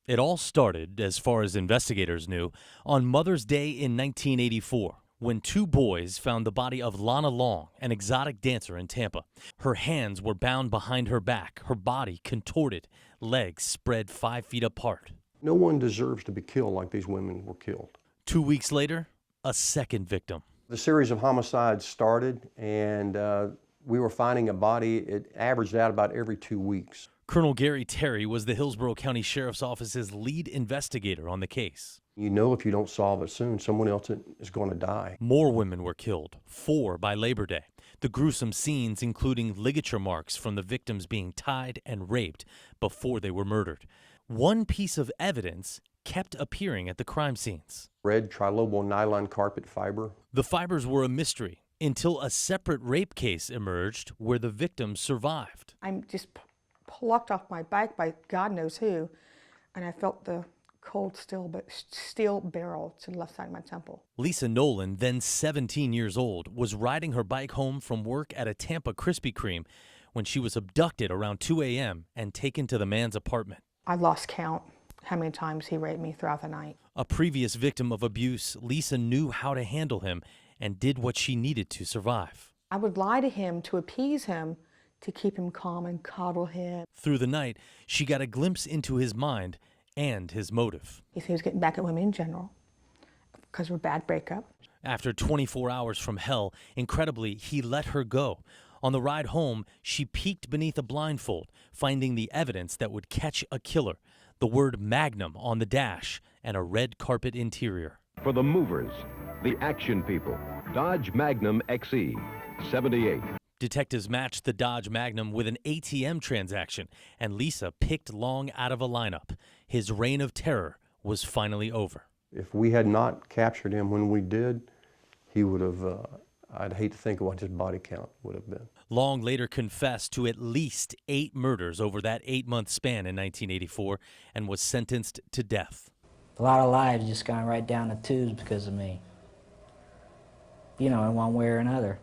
It all started, as far as investigators knew, on Mother's Day in 1984, when two boys found the body of Lana Long, an exotic dancer in Tampa. Her hands were bound behind her back, her body contorted, legs spread 5 feet apart. No one deserves to be killed like these women were killed. 2 weeks later, a second victim. The series of homicides started, and we were finding a body. It averaged out about every 2 weeks. Colonel Gary Terry was the Hillsborough County Sheriff's Office's lead investigator on the case. You know if you don't solve it soon, someone else is going to die. More women were killed, 4 by Labor Day. The gruesome scenes including ligature marks from the victims being tied and raped before they were murdered. One piece of evidence kept appearing at the crime scenes. Red trilobal nylon carpet fiber. The fibers were a mystery until a separate rape case emerged where the victims survived. I'm just plucked off my bike by God knows who, and I felt the cold steel barrel to the left side of my temple. Lisa Nolan, then 17 years old, was riding her bike home from work at a Tampa Krispy Kreme when she was abducted around 2 a.m. and taken to the man's apartment. I lost count how many times he raped me throughout the night. A previous victim of abuse, Lisa knew how to handle him and did what she needed to survive. I would lie to him to appease him, to keep him calm and coddle him. Through the night, she got a glimpse into his mind and his motive. He said he was getting back at women in general because of a bad breakup. After 24 hours from hell, incredibly, he let her go. On the ride home, she peeked beneath a blindfold, finding the evidence that would catch a killer, the word Magnum on the dash, and a red carpet interior. For the movers, the action people, Dodge Magnum XE, 78. Detectives matched the Dodge Magnum with an ATM transaction, and Lisa picked Long out of a lineup. His reign of terror was finally over. If we had not captured him when we did, he would have, I'd hate to think of what his body count would have been. Long later confessed to at least 8 murders over that 8-month span in 1984 and was sentenced to death. A lot of lives just gone right down the tubes because of me. You know, in one way or another.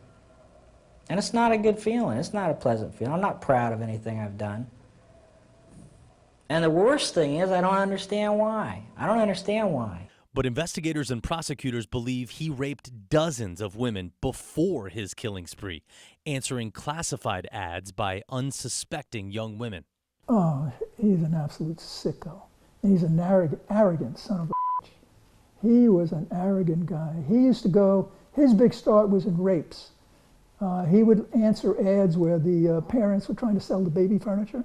And it's not a good feeling. It's not a pleasant feeling. I'm not proud of anything I've done. And the worst thing is I don't understand why. I don't understand why. But investigators and prosecutors believe he raped dozens of women before his killing spree, answering classified ads by unsuspecting young women. Oh, he's an absolute sicko. He's an arrogant son of a bitch. He was an arrogant guy. He used to go, his big start was in rapes. He would answer ads where the parents were trying to sell the baby furniture.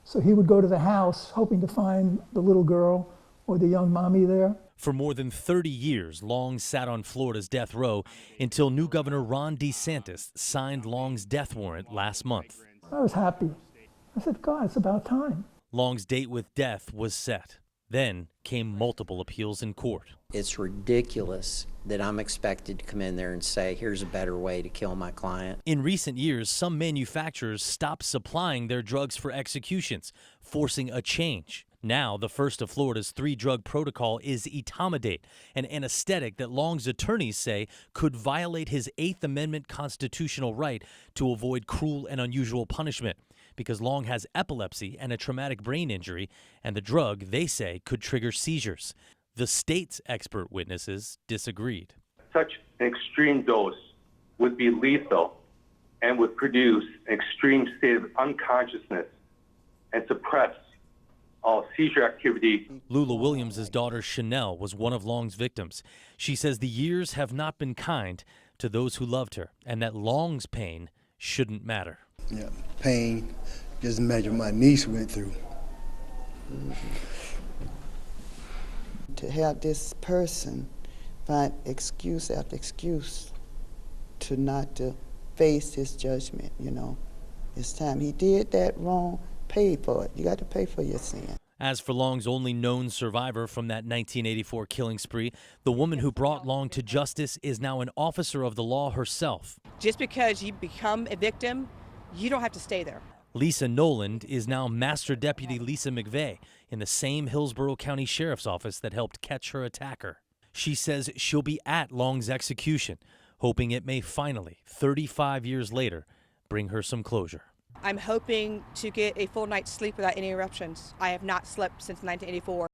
So he would go to the house hoping to find the little girl or the young mommy there. For more than 30 years, Long sat on Florida's death row until new Governor Ron DeSantis signed Long's death warrant last month. I was happy. I said, God, it's about time. Long's date with death was set. Then came multiple appeals in court. It's ridiculous that I'm expected to come in there and say, here's a better way to kill my client. In recent years, some manufacturers stopped supplying their drugs for executions, forcing a change. Now, the first of Florida's 3-drug protocol is etomidate, an anesthetic that Long's attorneys say could violate his 8th Amendment constitutional right to avoid cruel and unusual punishment, because Long has epilepsy and a traumatic brain injury, and the drug, they say, could trigger seizures. The state's expert witnesses disagreed. Such an extreme dose would be lethal and would produce an extreme state of unconsciousness and suppress all seizure activity. Lula Williams' daughter Chanel was one of Long's victims. She says the years have not been kind to those who loved her, and that Long's pain shouldn't matter. Yeah, pain. Just imagine what my niece went through. To have this person find excuse after excuse to not to face his judgment, you know. It's time. He did that wrong, paid for it. You got to pay for your sin. As for Long's only known survivor from that 1984 killing spree, the woman who brought Long to justice is now an officer of the law herself. Just because you become a victim, you don't have to stay there. Lisa Noland is now Master Deputy Lisa McVeigh in the same Hillsborough County Sheriff's Office that helped catch her attacker. She says she'll be at Long's execution, hoping it may finally, 35 years later, bring her some closure. I'm hoping to get a full night's sleep without any interruptions. I have not slept since 1984.